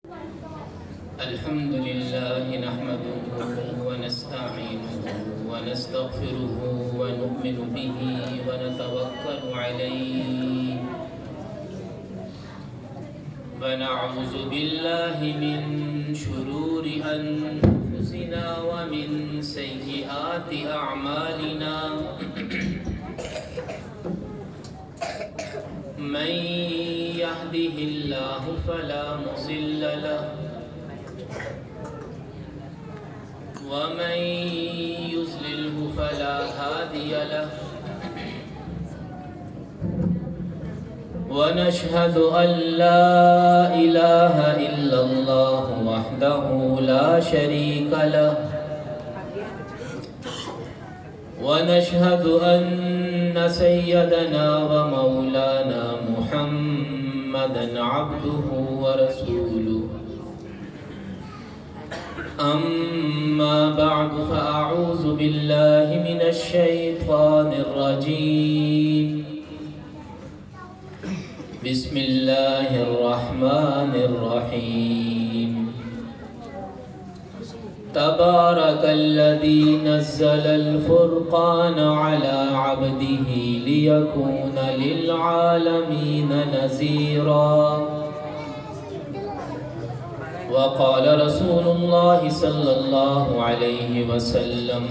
الحمد لله نحمده ونستعينه ونستغفره ونؤمن به ونتوكل عليه ونعوذ بالله من شرور أنفسنا ومن سيئات أعمالنا من يهده الله فلا مضل له ومن يضلله فلا هادي له ونشهد أن لا إله إلا الله وحده لا شريك له ونشهد أن سيدنا ومولانا محمدا عبده ورسوله أما بعد فأعوذ بالله من الشيطان الرجيم بسم الله الرحمن الرحيم تبارك الذي نزل الفرقان على عبده ليكون للعالمين نذيرا وقال رسول الله صلى الله عليه وسلم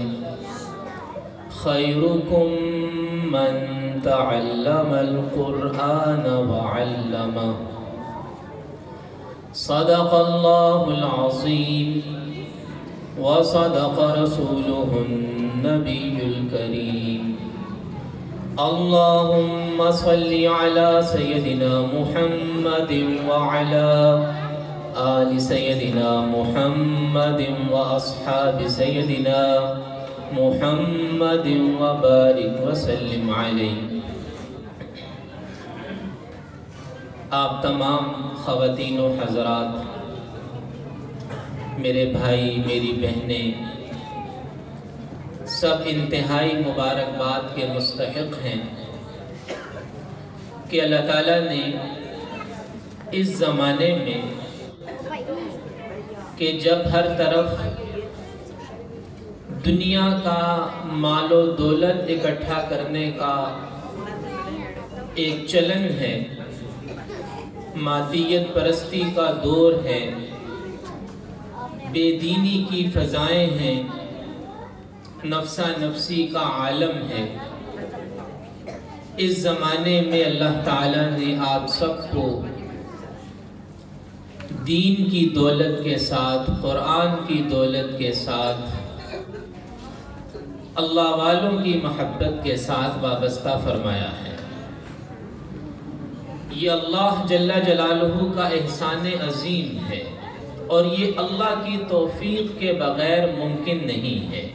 خيركم من تعلم القرآن وعلمه صدق الله العظيم وصدق رسوله النبي الكريم اللهم صل على سيدنا محمد وعلى آل سيدنا محمد وأصحاب سيدنا محمد وبارك وسلم عليه۔ آپ تمام خواتین و حضرات، میرے بھائی میری بہنیں سب انتہائی مبارکباد کے مستحق ہیں کہ اللہ تعالیٰ نے اس زمانے میں کہ جب ہر طرف دنیا کا مال و دولت اکٹھا کرنے کا ایک چلن ہے، مادیت پرستی کا دور ہے، بے دینی کی فضائیں ہیں، نفسا نفسی کا عالم ہے، اس زمانے میں اللہ تعالیٰ نے آپ سب کو دین کی دولت کے ساتھ، قرآن کی دولت کے ساتھ، اللہ والوں کی محبت کے ساتھ وابستہ فرمایا ہے۔ یہ اللہ جل جلالہ کا احسان عظیم ہے اور یہ اللہ کی توفیق کے بغیر ممکن نہیں ہے۔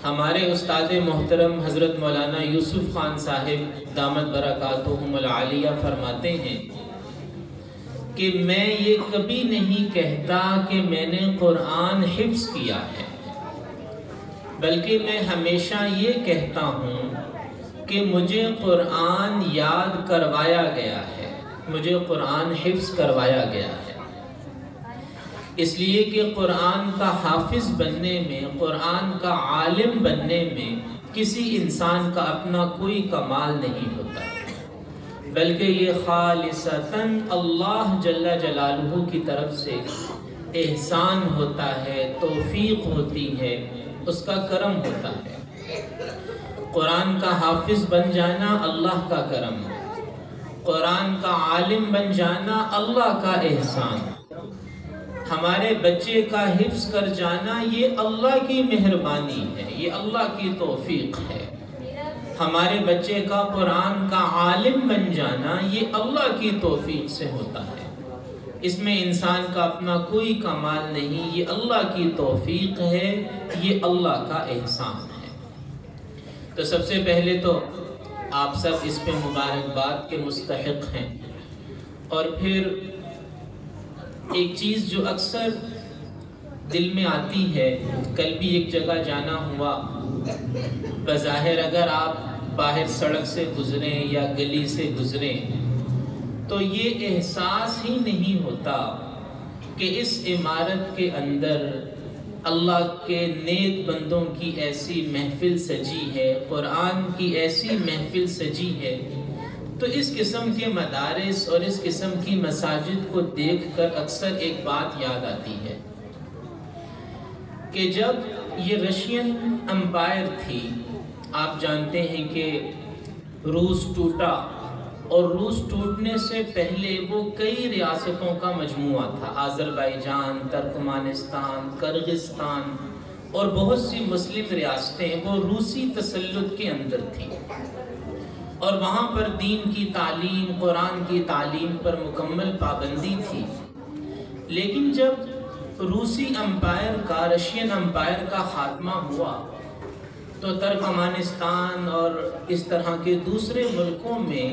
ہمارے استاد محترم حضرت مولانا یوسف خان صاحب دامت برکاتہم العالیہ فرماتے ہیں کہ میں یہ کبھی نہیں کہتا کہ میں نے قرآن حفظ کیا ہے، بلکہ میں ہمیشہ یہ کہتا ہوں کہ مجھے قرآن یاد کروایا گیا ہے، مجھے قرآن حفظ کروایا گیا ہے، اس لیے کہ قرآن کا حافظ بننے میں، قرآن کا عالم بننے میں کسی انسان کا اپنا کوئی کمال نہیں ہوتا، بلکہ یہ خالصتاً اللہ جل جلالہ کی طرف سے احسان ہوتا ہے، توفیق ہوتی ہے، اس کا کرم ہوتا ہے۔ قرآن کا حافظ بن جانا اللہ کا کرم ہے، قرآن کا عالم بن جانا اللہ کا احسان، ہمارے بچے کا حفظ کر جانا یہ اللہ کی مہربانی ہے، یہ اللہ کی توفیق ہے، ہمارے بچے کا قرآن کا عالم بن جانا یہ اللہ کی توفیق سے ہوتا ہے، اس میں انسان کا اپنا کوئی کمال نہیں، یہ اللہ کی توفیق ہے، یہ اللہ کا احسان ہے۔ تو سب سے پہلے تو آپ سب اس پہ مبارکباد کے مستحق ہیں، اور پھر ایک چیز جو اکثر دل میں آتی ہے، کل بھی ایک جگہ جانا ہوا، بظاہر اگر آپ باہر سڑک سے گزریں یا گلی سے گزریں تو یہ احساس ہی نہیں ہوتا کہ اس عمارت کے اندر اللہ کے نیک بندوں کی ایسی محفل سجی ہے، قرآن کی ایسی محفل سجی ہے، تو اس قسم کے مدارس اور اس قسم کی مساجد کو دیکھ کر اکثر ایک بات یاد آتی ہے کہ جب یہ رشین امپائر تھی، آپ جانتے ہیں کہ روس ٹوٹا، اور روس ٹوٹنے سے پہلے وہ کئی ریاستوں کا مجموعہ تھا، آذربائیجان، ترکمانستان، کرغستان اور بہت سی مسلم ریاستیں وہ روسی تسلط کے اندر تھیں، اور وہاں پر دین کی تعلیم، قرآن کی تعلیم پر مکمل پابندی تھی۔ لیکن جب روسی امپائر کا، رشین امپائر کا خاتمہ ہوا تو ترکمانستان اور اس طرح کے دوسرے ملکوں میں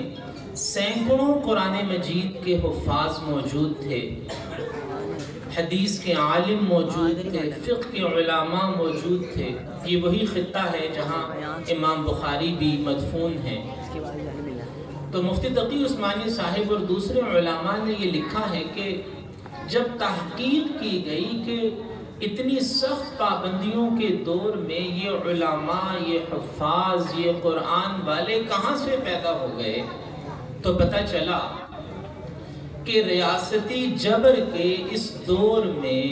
سینکڑوں قرآن مجید کے حفاظ موجود تھے، حدیث کے عالم موجود تھے، فقہ کے علماء موجود تھے۔ یہ وہی خطہ ہے جہاں امام بخاری بھی مدفون ہیں۔ تو مفتی تقی عثمانی صاحب اور دوسرے علماء نے یہ لکھا ہے کہ جب تحقیق کی گئی کہ اتنی سخت پابندیوں کے دور میں یہ علماء، یہ حفاظ، یہ قرآن والے کہاں سے پیدا ہو گئے، تو پتہ چلا کہ ریاستی جبر کے اس دور میں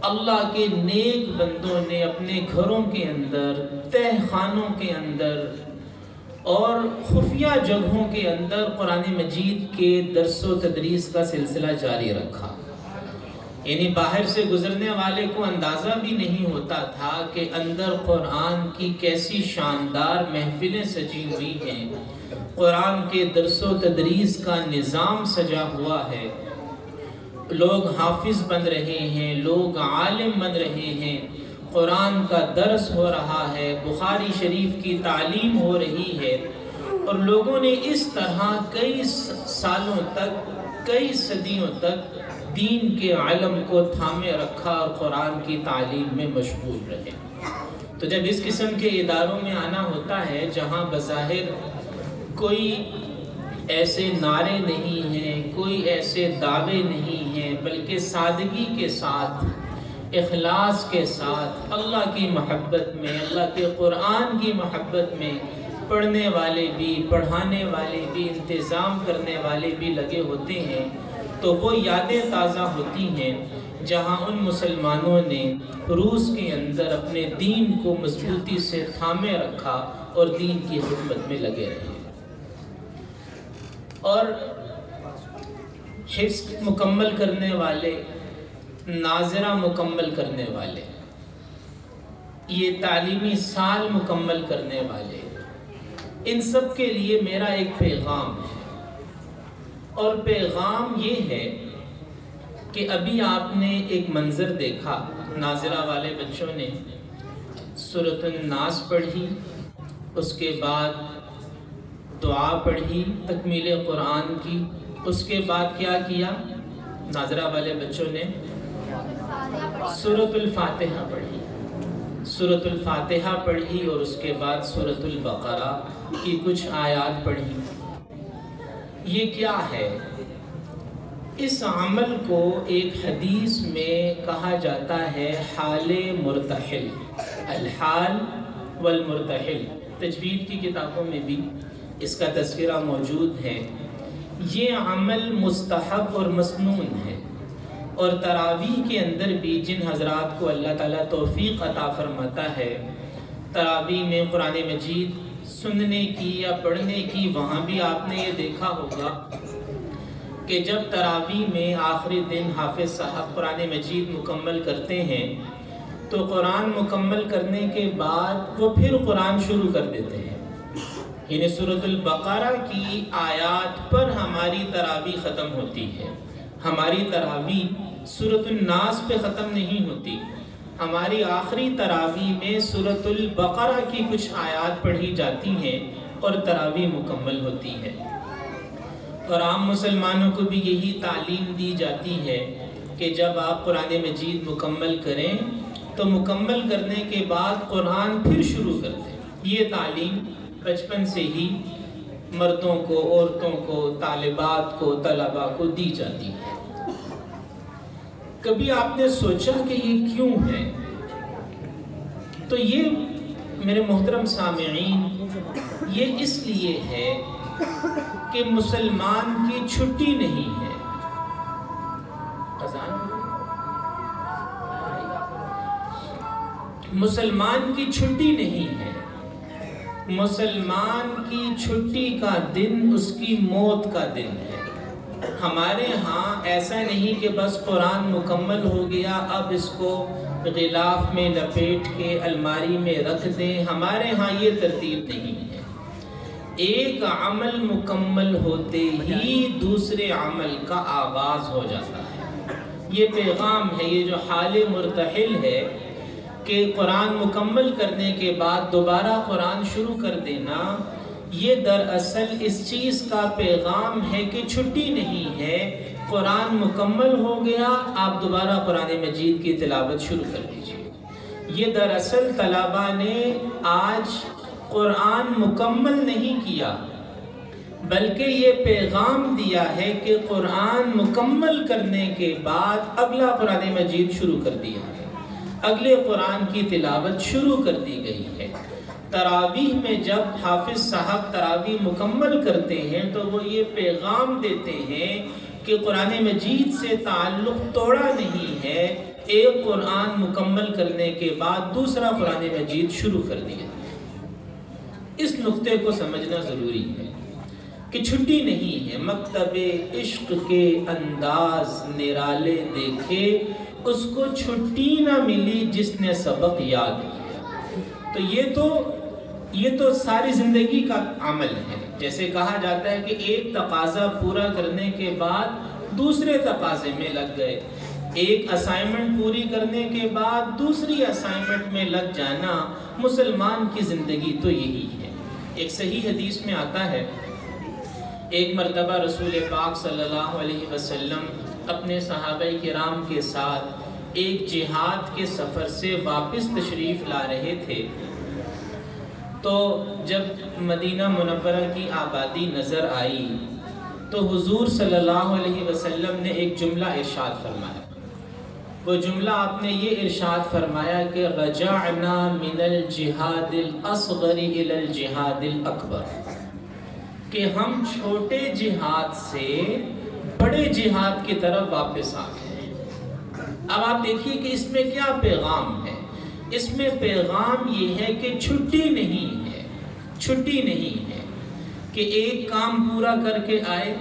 اللہ کے نیک بندوں نے اپنے گھروں کے اندر، تہ خانوں کے اندر اور خفیہ جگہوں کے اندر قرآن مجید کے درس و تدریس کا سلسلہ جاری رکھا۔ یعنی باہر سے گزرنے والے کو اندازہ بھی نہیں ہوتا تھا کہ اندر قرآن کی کیسی شاندار محفلیں سجی ہوئی ہیں، قرآن کے درس و تدریس کا نظام سجا ہوا ہے، لوگ حافظ بن رہے ہیں، لوگ عالم بن رہے ہیں، قرآن کا درس ہو رہا ہے، بخاری شریف کی تعلیم ہو رہی ہے، اور لوگوں نے اس طرح کئی سالوں تک، کئی صدیوں تک دین کے علم کو تھامے رکھا اور قرآن کی تعلیم میں مشغول رہے۔ تو جب اس قسم کے اداروں میں آنا ہوتا ہے جہاں بظاہر کوئی ایسے نعرے نہیں ہیں، کوئی ایسے دعوے نہیں ہیں، بلکہ سادگی کے ساتھ، اخلاص کے ساتھ، اللہ کی محبت میں، اللہ کے قرآن کی محبت میں پڑھنے والے بھی، پڑھانے والے بھی، انتظام کرنے والے بھی لگے ہوتے ہیں، تو وہ یادیں تازہ ہوتی ہیں جہاں ان مسلمانوں نے روس کے اندر اپنے دین کو مضبوطی سے تھامے رکھا اور دین کی خدمت میں لگے رہے، اور حفظ مکمل کرنے والے، ناظرہ مکمل کرنے والے، یہ تعلیمی سال مکمل کرنے والے، ان سب کے لیے میرا ایک پیغام ہے، اور پیغام یہ ہے کہ ابھی آپ نے ایک منظر دیکھا، ناظرہ والے بچوں نے سورۃ الناس پڑھی، اس کے بعد دعا پڑھی تکمیل قرآن کی، اس کے بعد کیا کیا؟ ناظرہ والے بچوں نے سورۃ الفاتحہ پڑھی، سورۃ الفاتحہ پڑھی، اور اس کے بعد سورۃ البقرہ کی کچھ آیات پڑھی۔ یہ کیا ہے؟ اس عمل کو ایک حدیث میں کہا جاتا ہے حال مرتحل، الحال والمرتحل، تجوید کی کتابوں میں بھی اس کا تذکرہ موجود ہے۔ یہ عمل مستحب اور مسنون ہے، اور تراویح کے اندر بھی جن حضرات کو اللہ تعالیٰ توفیق عطا فرماتا ہے تراویح میں قرآن مجید سننے کی یا پڑھنے کی، وہاں بھی آپ نے یہ دیکھا ہوگا کہ جب تراویح میں آخری دن حافظ صاحب قرآن مجید مکمل کرتے ہیں تو قرآن مکمل کرنے کے بعد وہ پھر قرآن شروع کر دیتے ہیں، یعنی سورۃ البقرہ کی آیات پر ہماری تراویح ختم ہوتی ہے۔ ہماری تراویح سورۃ الناس پہ ختم نہیں ہوتی، ہماری آخری تراویح میں سورۃ البقرہ کی کچھ آیات پڑھی جاتی ہیں اور تراویح مکمل ہوتی ہے۔ اور عام مسلمانوں کو بھی یہی تعلیم دی جاتی ہے کہ جب آپ قرآن مجید مکمل کریں تو مکمل کرنے کے بعد قرآن پھر شروع کر دیں۔ یہ تعلیم بچپن سے ہی مردوں کو، عورتوں کو، طالبات کو، طلباء کو دی جاتی ہے۔ کبھی آپ نے سوچا کہ یہ کیوں ہے؟ تو یہ میرے محترم سامعین، یہ اس لیے ہے کہ مسلمان کی چھٹی نہیں ہے۔ مسلمان کی چھٹی نہیں ہے۔ مسلمان کی چھٹی کا دن اس کی موت کا دن ہے۔ ہمارے ہاں ایسا نہیں کہ بس قرآن مکمل ہو گیا، اب اس کو غلاف میں لپیٹ کے الماری میں رکھ دیں۔ ہمارے ہاں یہ ترتیب نہیں ہے۔ ایک عمل مکمل ہوتے ہی دوسرے عمل کا آغاز ہو جاتا ہے۔ یہ پیغام ہے، یہ جو حال مرتحل ہے کہ قرآن مکمل کرنے کے بعد دوبارہ قرآن شروع کر دینا، یہ دراصل اس چیز کا پیغام ہے کہ چھٹی نہیں ہے۔ قرآن مکمل ہو گیا، آپ دوبارہ قرآن مجید کی تلاوت شروع کر دیجئے۔ یہ دراصل طلباء نے آج قرآن مکمل نہیں کیا، بلکہ یہ پیغام دیا ہے کہ قرآن مکمل کرنے کے بعد اگلا قرآن مجید شروع کر دیا ہے، اگلے قرآن کی تلاوت شروع کر دی گئی ہے۔ تراویح میں جب حافظ صاحب تراویح مکمل کرتے ہیں تو وہ یہ پیغام دیتے ہیں کہ قرآن مجید سے تعلق توڑا نہیں ہے، ایک قرآن مکمل کرنے کے بعد دوسرا قرآن مجید شروع کر دیا۔ اس نقطے کو سمجھنا ضروری ہے کہ چھٹی نہیں ہے۔ مکتب عشق کے انداز نرالے دیکھے، اس کو چھٹی نہ ملی جس نے سبق یاد کیا۔ تو یہ تو ساری زندگی کا عمل ہے۔ جیسے کہا جاتا ہے کہ ایک تقاضا پورا کرنے کے بعد دوسرے تقاضے میں لگ گئے، ایک اسائنمنٹ پوری کرنے کے بعد دوسری اسائنمنٹ میں لگ جانا، مسلمان کی زندگی تو یہی ہے۔ ایک صحیح حدیث میں آتا ہے، ایک مرتبہ رسول پاک صلی اللہ علیہ وسلم اپنے صحابہ کرام کے ساتھ ایک جہاد کے سفر سے واپس تشریف لا رہے تھے، تو جب مدینہ منورہ کی آبادی نظر آئی تو حضور صلی اللہ علیہ وسلم نے ایک جملہ ارشاد فرمایا۔ وہ جملہ آپ نے یہ ارشاد فرمایا کہ رجعنا من الجہاد الاصغر الى الجہاد الاکبر، کہ ہم چھوٹے جہاد سے بڑے جہاد کی طرف واپس آ گئے۔ اب آپ دیکھیے کہ اس میں کیا پیغام ہے۔ اس میں پیغام یہ ہے کہ چھٹی نہیں ہے، چھٹی نہیں ہے کہ ایک کام پورا کر کے آئے،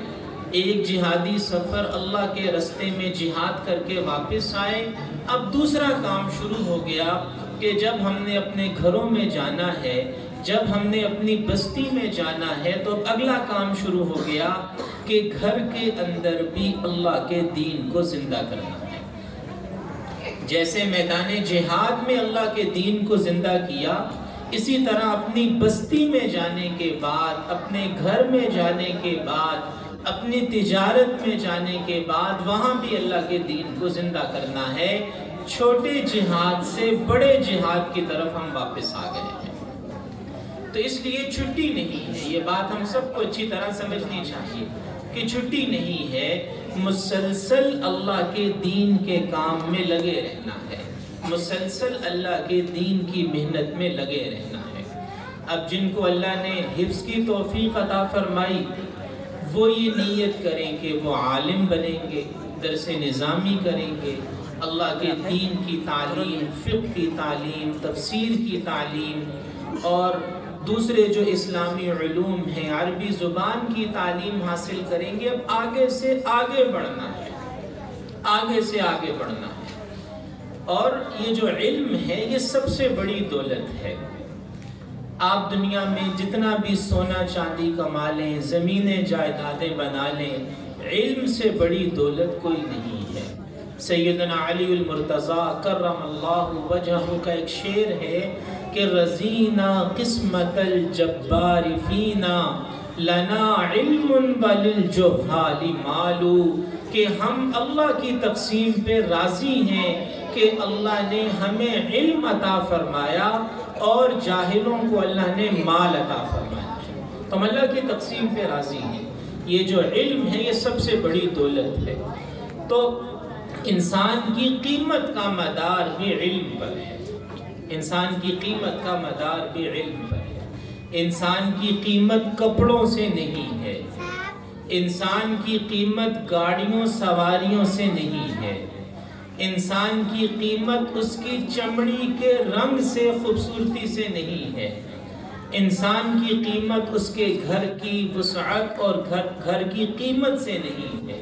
ایک جہادی سفر اللہ کے رستے میں جہاد کر کے واپس آئے، اب دوسرا کام شروع ہو گیا کہ جب ہم نے اپنے گھروں میں جانا ہے، جب ہم نے اپنی بستی میں جانا ہے، تو اگلا کام شروع ہو گیا کہ گھر کے اندر بھی اللہ کے دین کو زندہ کرنا ہے۔ جیسے میدان جہاد میں اللہ کے دین کو زندہ کیا، اسی طرح اپنی بستی میں جانے کے بعد، اپنے گھر میں جانے کے بعد، اپنی تجارت میں جانے کے بعد وہاں بھی اللہ کے دین کو زندہ کرنا ہے۔ چھوٹے جہاد سے بڑے جہاد کی طرف ہم واپس آ گئے ہیں۔ تو اس لیے چھٹی نہیں ہے، یہ بات ہم سب کو اچھی طرح سمجھنی چاہیے کہ چھٹی نہیں ہے، مسلسل اللہ کے دین کے کام میں لگے رہنا ہے، مسلسل اللہ کے دین کی محنت میں لگے رہنا ہے۔ اب جن کو اللہ نے حفظ کی توفیق عطا فرمائی، وہ یہ نیت کریں کہ وہ عالم بنیں گے، درس نظامی کریں گے، اللہ کے دین کی تعلیم، فقہ کی تعلیم، تفسیر کی تعلیم اور دوسرے جو اسلامی علوم ہیں، عربی زبان کی تعلیم حاصل کریں گے۔ اب آگے سے آگے بڑھنا ہے، آگے سے آگے بڑھنا ہے۔ اور یہ جو علم ہے یہ سب سے بڑی دولت ہے۔ آپ دنیا میں جتنا بھی سونا چاندی کما لیں، زمینیں جائیدادیں بنا لیں، علم سے بڑی دولت کوئی نہیں ہے۔ سیدنا علی المرتضیٰ کرم اللہ وجہہ کا ایک شعر ہے کہ رضینا قسمت الجبار فینا لنا علم وللجہال مال، کہ ہم اللہ کی تقسیم پہ راضی ہیں کہ اللہ نے ہمیں علم عطا فرمایا اور جاہلوں کو اللہ نے مال عطا فرمایا۔ تو ہم اللہ کی تقسیم پہ راضی ہیں۔ یہ جو علم ہے یہ سب سے بڑی دولت ہے۔ تو انسان کی قیمت کا مدار بھی علم پر ہے، انسان کی قیمت کا مدار بھی علم پر ہے۔ انسان کی قیمت کپڑوں سے نہیں ہے، انسان کی قیمت گاڑیوں سواریوں سے نہیں ہے، انسان کی قیمت اس کی چمڑی کے رنگ سے خوبصورتی سے نہیں ہے، انسان کی قیمت اس کے گھر کی وسعت اور گھر کی قیمت سے نہیں ہے۔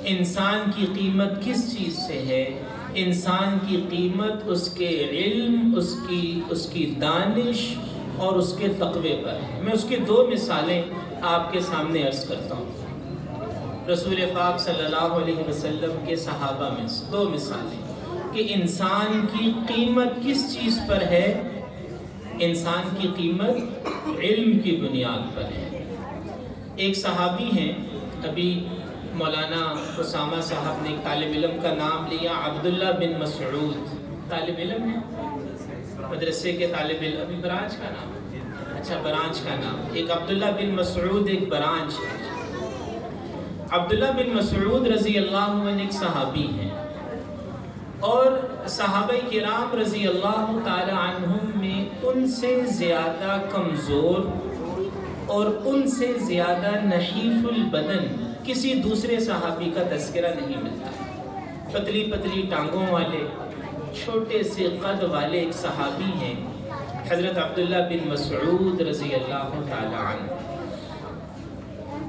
انسان کی قیمت کس چیز سے ہے؟ انسان کی قیمت اس کے علم، اس کی دانش اور اس کے تقوی پر ہے۔ میں اس کی 2 مثالیں آپ کے سامنے عرض کرتا ہوں۔ رسول پاک صلی اللہ علیہ وسلم کے صحابہ میں 2 مثالیں کہ انسان کی قیمت کس چیز پر ہے۔ انسان کی قیمت علم کی بنیاد پر ہے۔ ایک صحابی ہیں، ابھی مولانا اسامہ صاحب نے ایک طالب علم کا نام لیا، عبداللہ بن مسعود، طالب علم ہے مدرسے کے طالب علم، ابھی برانچ کا نام، اچھا برانچ کا نام، ایک عبداللہ بن مسعود ایک برانچ ہے۔ عبداللہ بن مسعود رضی اللہ عنہ ایک صحابی ہیں، اور صحابہ کرام رضی اللہ تعالی عنہم میں ان سے زیادہ کمزور اور ان سے زیادہ نحیف البدن کسی دوسرے صحابی کا تذکرہ نہیں ملتا۔ پتلی پتلی ٹانگوں والے، چھوٹے سے قد والے ایک صحابی ہیں، حضرت عبداللہ بن مسعود رضی اللہ تعالی عنہ،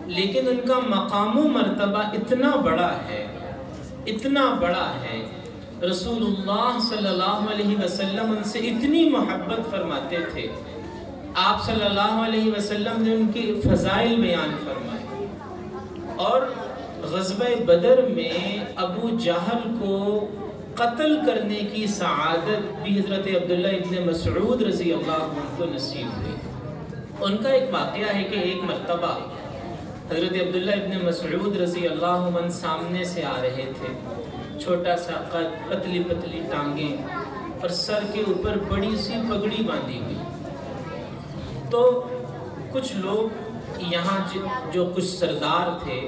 لیکن ان کا مقام و مرتبہ اتنا بڑا ہے، اتنا بڑا ہے، رسول اللہ صلی اللہ علیہ وسلم ان سے اتنی محبت فرماتے تھے، آپ صلی اللہ علیہ وسلم نے ان کے فضائل بیان فرمائے، اور غزوہ بدر میں ابو جہل کو قتل کرنے کی سعادت بھی حضرت عبداللہ ابن مسعود رضی اللہ عنہ کو نصیب ہوئی۔ ان کا ایک واقعہ ہے کہ ایک مرتبہ حضرت عبداللہ ابن مسعود رضی اللہ عنہ سامنے سے آ رہے تھے، چھوٹا سا قد، پتلی پتلی ٹانگیں اور سر کے اوپر بڑی سی پگڑی باندھی ہوئی۔ تو کچھ لوگ یہاں جو کچھ سردار تھے،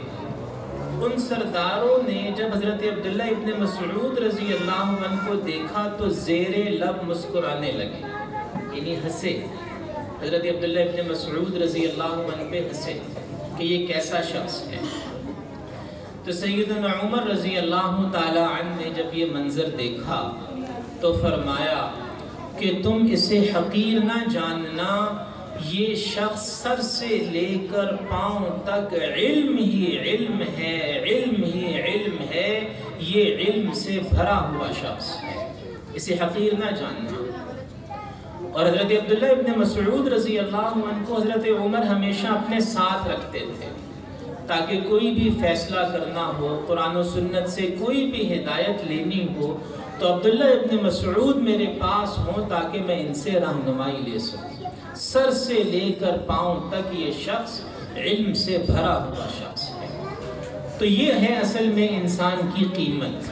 ان سرداروں نے جب حضرت عبداللہ ابن مسعود رضی اللہ عنہ کو دیکھا تو زیر لب مسکرانے لگے، یعنی ہنسے، حضرت عبداللہ ابن مسعود رضی اللہ عنہ پہ ہنسے کہ یہ کیسا شخص ہے۔ تو سیدنا عمر رضی اللہ تعالی عنہ نے جب یہ منظر دیکھا تو فرمایا کہ تم اسے حقیر نہ جاننا، یہ شخص سر سے لے کر پاؤں تک علم ہی علم ہے، علم ہی علم ہے، یہ علم سے بھرا ہوا شخص ہے، اسے حقیر نہ جاننا۔ اور حضرت عبداللہ ابن مسعود رضی اللہ عنہ کو حضرت عمر ہمیشہ اپنے ساتھ رکھتے تھے تاکہ کوئی بھی فیصلہ کرنا ہو، قرآن و سنت سے کوئی بھی ہدایت لینی ہو تو عبداللہ ابن مسعود میرے پاس ہوں تاکہ میں ان سے رہنمائی لے سکوں۔ سر سے لے کر پاؤں تک یہ شخص علم سے بھرا ہوا شخص ہے۔ تو یہ ہے اصل میں انسان کی قیمت۔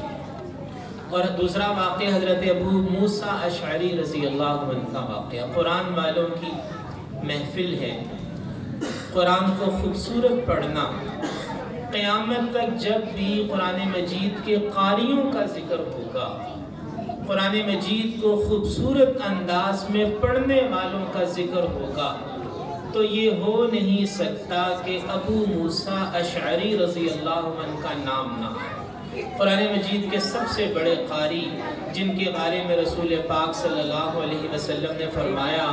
اور دوسرا واقعہ حضرت ابو موسیٰ اشعری رضی اللہ عنہ کا واقعہ، قرآن والوں کی محفل ہے، قرآن کو خوبصورت پڑھنا، قیامت تک جب بھی قرآن مجید کے قاریوں کا ذکر ہوگا، قرآن مجید کو خوبصورت انداز میں پڑھنے والوں کا ذکر ہوگا، تو یہ ہو نہیں سکتا کہ ابو موسیٰ اشعری رضی اللہ عنہ کا نام نہ ہو۔ قرآن مجید کے سب سے بڑے قاری جن کے بارے میں رسول پاک صلی اللہ علیہ وسلم نے فرمایا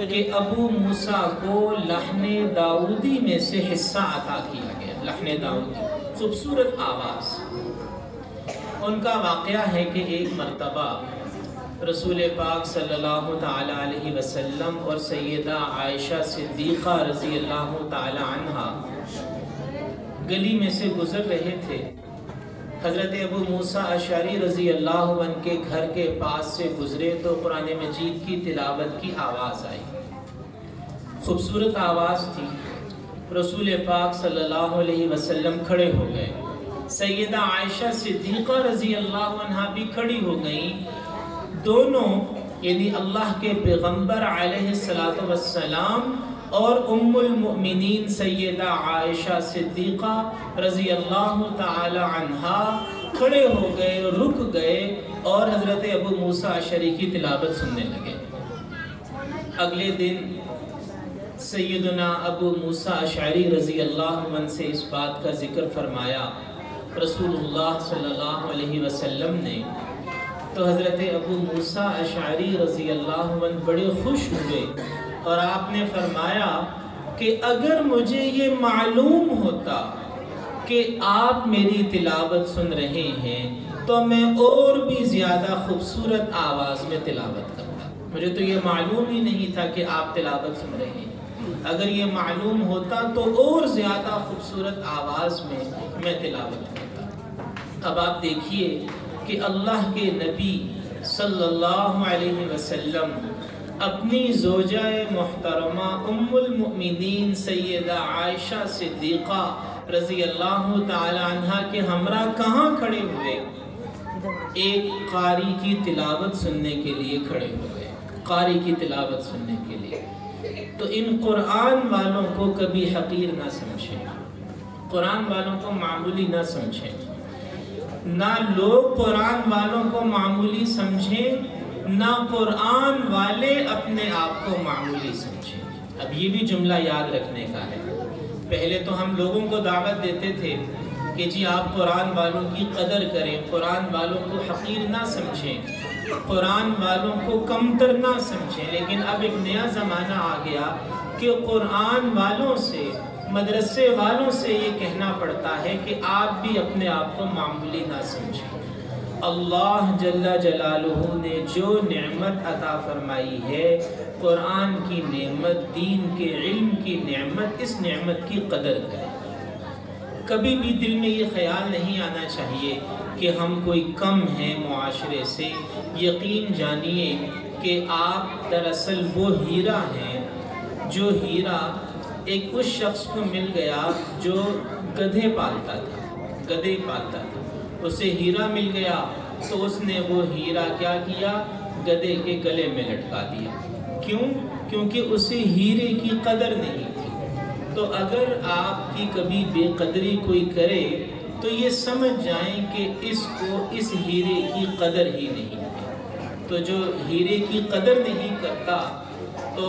کہ ابو موسیٰ کو لحن داؤدی میں سے حصہ عطا کیا گیا، لحن داؤدی، خوبصورت آواز۔ ان کا واقعہ ہے کہ ایک مرتبہ رسول پاک صلی اللہ تعالی علیہ وسلم اور سیدہ عائشہ صدیقہ رضی اللہ تعالی عنہ گلی میں سے گزر رہے تھے۔ حضرت ابو موسیٰ اشعری رضی اللہ عنہ کے گھر کے پاس سے گزرے تو قرآن مجید کی تلاوت کی آواز آئی، خوبصورت آواز تھی۔ رسول پاک صلی اللہ علیہ وسلم کھڑے ہو گئے، سیدہ عائشہ صدیقہ رضی اللہ عنہ بھی کھڑی ہو گئیں، دونوں یعنی اللہ کے پیغمبر علیہ السلام اور ام المؤمنین سیدہ عائشہ صدیقہ رضی اللہ تعالی عنہا کھڑے ہو گئے، رک گئے اور حضرت ابو موسیٰ اشعری کی تلاوت سننے لگے۔ اگلے دن سیدنا ابو موسیٰ اشعری رضی اللہ عنہ سے اس بات کا ذکر فرمایا رسول اللہ صلی اللہ علیہ وسلم نے، تو حضرت ابو موسیٰ اشعری رضی اللہ عنہ بڑے خوش ہوئے اور آپ نے فرمایا کہ اگر مجھے یہ معلوم ہوتا کہ آپ میری تلاوت سن رہے ہیں تو میں اور بھی زیادہ خوبصورت آواز میں تلاوت کرتا۔ مجھے تو یہ معلوم ہی نہیں تھا کہ آپ تلاوت سن رہے ہیں، اگر یہ معلوم ہوتا تو اور زیادہ خوبصورت آواز میں تلاوت کرتا۔ اب آپ دیکھیے کہ اللہ کے نبی صلی اللہ علیہ وسلم اپنی زوجہ محترمہ ام المؤمنین سیدہ عائشہ صدیقہ رضی اللہ تعالی عنہ کے ہمراہ کہاں کھڑے ہوئے؟ ایک قاری کی تلاوت سننے کے لیے کھڑے ہوئے، قاری کی تلاوت سننے کے لیے۔ تو ان قرآن والوں کو کبھی حقیر نہ سمجھیں، قرآن والوں کو معمولی نہ سمجھیں، نہ لوگ قرآن والوں کو معمولی سمجھیں، نہ قرآن والے اپنے آپ کو معمولی سمجھیں۔ اب یہ بھی جملہ یاد رکھنے کا ہے۔ پہلے تو ہم لوگوں کو دعوت دیتے تھے کہ جی آپ قرآن والوں کی قدر کریں، قرآن والوں کو حقیر نہ سمجھیں، قرآن والوں کو کمتر نہ سمجھیں، لیکن اب ایک نیا زمانہ آ گیا کہ قرآن والوں سے، مدرسے والوں سے یہ کہنا پڑتا ہے کہ آپ بھی اپنے آپ کو معمولی نہ سمجھیں۔ اللہ جل جلالہ نے جو نعمت عطا فرمائی ہے، قرآن کی نعمت، دین کے علم کی نعمت، اس نعمت کی قدر کریں۔ کبھی بھی دل میں یہ خیال نہیں آنا چاہیے کہ ہم کوئی کم ہیں معاشرے سے۔ یقین جانیے کہ آپ دراصل وہ ہیرا ہیں جو ہیرا ایک اس شخص کو مل گیا جو گدھے پالتا تھا، اسے ہیرا مل گیا تو اس نے وہ ہیرا کیا کیا؟ گدھے کے گلے میں لٹکا دیا۔ کیوں؟ کیونکہ اسے ہیرے کی قدر نہیں تھی۔ تو اگر آپ کی کبھی بے قدری کوئی کرے تو یہ سمجھ جائیں کہ اس کو اس ہیرے کی قدر ہی نہیں ہے۔ تو جو ہیرے کی قدر نہیں کرتا تو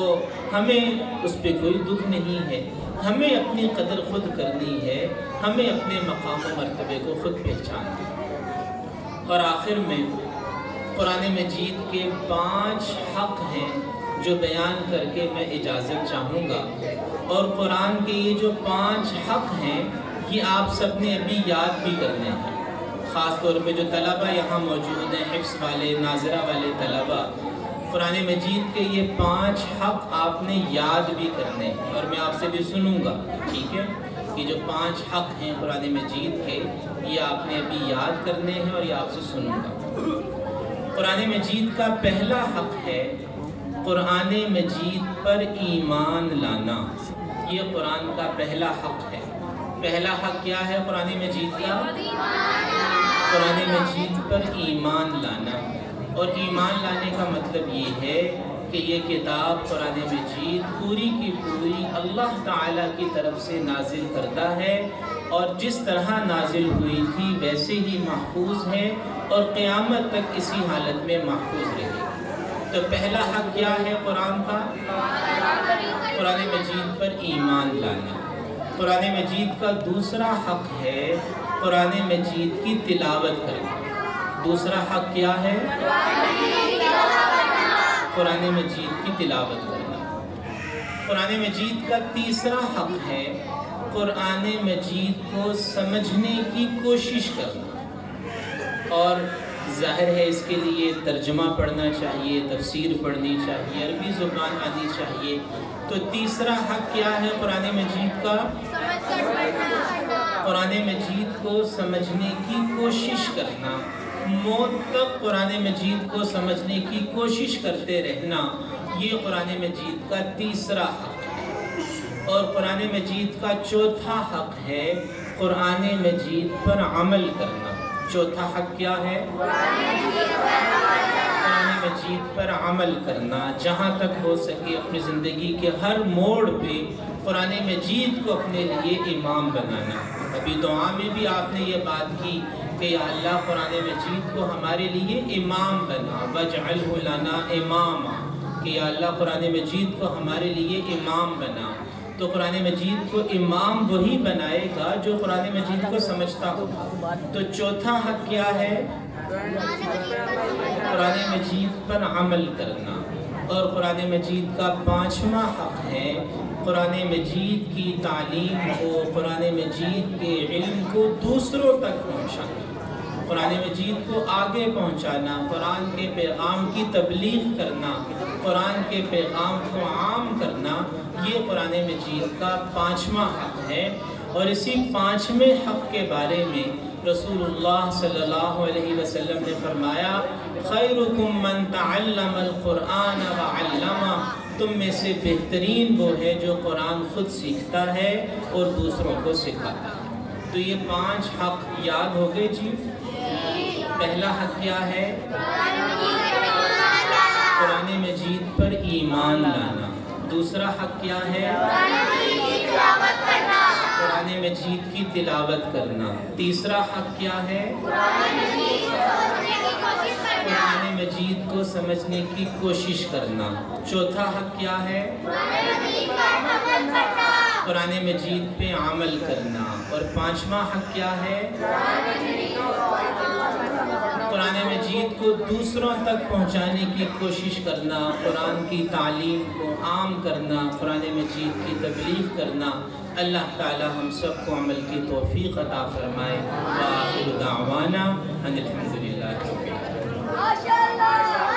ہمیں اس پہ کوئی دکھ نہیں ہے، ہمیں اپنی قدر خود کرنی ہے، ہمیں اپنے مقام و مرتبے کو خود پہچاننا ہے۔ اور آخر میں قرآن مجید کے 5 حق ہیں جو بیان کر کے میں اجازت چاہوں گا، اور قرآن کے یہ جو 5 حق ہیں یہ آپ سب نے ابھی یاد بھی کرنے ہیں۔ خاص طور پہ جو طلبہ یہاں موجود ہیں، حفظ والے، ناظرہ والے طلبہ، قرآن مجید کے یہ 5 حق آپ نے یاد بھی کرنے ہیں، اور میں آپ سے بھی سنوں گا، ٹھیک ہے؟ یہ جو 5 حق ہیں قرآن مجید کے، یہ آپ نے ابھی یاد کرنے ہیں اور یہ آپ سے سنوں گا۔ قرآن مجید کا پہلا حق ہے قرآن مجید پر ایمان لانا۔ یہ قرآن کا پہلا حق ہے۔ پہلا حق کیا ہے قرآن مجید کا؟ قرآن مجید پر ایمان لانا۔ اور ایمان لانے کا مطلب یہ ہے کہ یہ کتاب قرآن مجید پوری کی پوری اللہ تعالیٰ کی طرف سے نازل کرتا ہے، اور جس طرح نازل ہوئی تھی ویسے ہی محفوظ ہے اور قیامت تک اسی حالت میں محفوظ رہے گی۔ تو پہلا حق کیا ہے قرآن کا؟ قرآن مجید پر ایمان لانا۔ قرآن مجید کا دوسرا حق ہے قرآن مجید کی تلاوت کرنا۔ دوسرا حق کیا ہے؟ قرآن مجید کی تلاوت کرنا۔ قرآن مجید کا تیسرا حق ہے قرآن مجید کو سمجھنے کی کوشش کرنا، اور ظاہر ہے اس کے لیے ترجمہ پڑھنا چاہیے، تفسیر پڑھنی چاہیے، عربی زبان آنی چاہیے۔ تو تیسرا حق کیا ہے قرآن مجید کا؟ قرآن مجید کو سمجھنے کی کوشش کرنا، موت تک قرآن مجید کو سمجھنے کی کوشش کرتے رہنا، یہ قرآن مجید کا تیسرا حق ہے۔ اور قرآن مجید کا چوتھا حق ہے قرآن مجید پر عمل کرنا۔ چوتھا حق کیا ہے؟ قرآن مجید پر عمل کرنا، جہاں تک ہو سکے اپنی زندگی کے ہر موڑ پہ قرآن مجید کو اپنے لیے امام بنانا۔ ابھی دعا میں بھی آپ نے یہ بات کی کہ یا اللہ قرآن مجید کو ہمارے لیے امام بنا، وَاجْعَلْهُ لَنَا إِمَامًا، کہ یا اللہ قرآن مجید کو ہمارے لیے امام بنا۔ تو قرآن مجید کو امام وہی بنائے گا جو قرآن مجید کو سمجھتا ہو۔ تو چوتھا حق کیا ہے؟ قرآن مجید پر عمل کرنا۔ اور قرآن مجید کا پانچواں حق ہے قرآن مجید کی تعلیم کو، قرآن مجید کے علم کو دوسروں تک پہنچانا، قرآن مجید کو آگے پہنچانا، قرآن کے پیغام کی تبلیغ کرنا، قرآن کے پیغام کو عام کرنا، یہ قرآن مجید کا پانچواں حق ہے۔ اور اسی پانچویں حق کے بارے میں رسول اللہ صلی اللہ علیہ وسلم نے فرمایا خیرکم من تعلم القرآن وعلمہ، تم میں سے بہترین وہ ہے جو قرآن خود سیکھتا ہے اور دوسروں کو سکھاتا ہے۔ تو یہ 5 حق یاد ہو گئے جی۔ پہلا حق کیا ہے؟ قرآن مجید پر ایمان لانا۔ دوسرا حق کیا ہے؟ قرآن مجید کی تلاوت کرنا۔ تیسرا حق کیا ہے؟ قرآن مجید کو سمجھنے کی کوشش کرنا۔ چوتھا حق کیا ہے؟ قرآن مجید پہ عمل کرنا۔ اور پانچواں حق کیا ہے؟ قرآن مجید کو دوسروں تک پہنچانے کی کوشش کرنا، قرآن کی تعلیم کو عام کرنا، قرآن مجید کی تبلیغ کرنا۔ اللہ تعالی ہم سب کو عمل کی توفیق عطا فرمائے۔ وآخر دعوانا ان الحمدللہ رب العالمین۔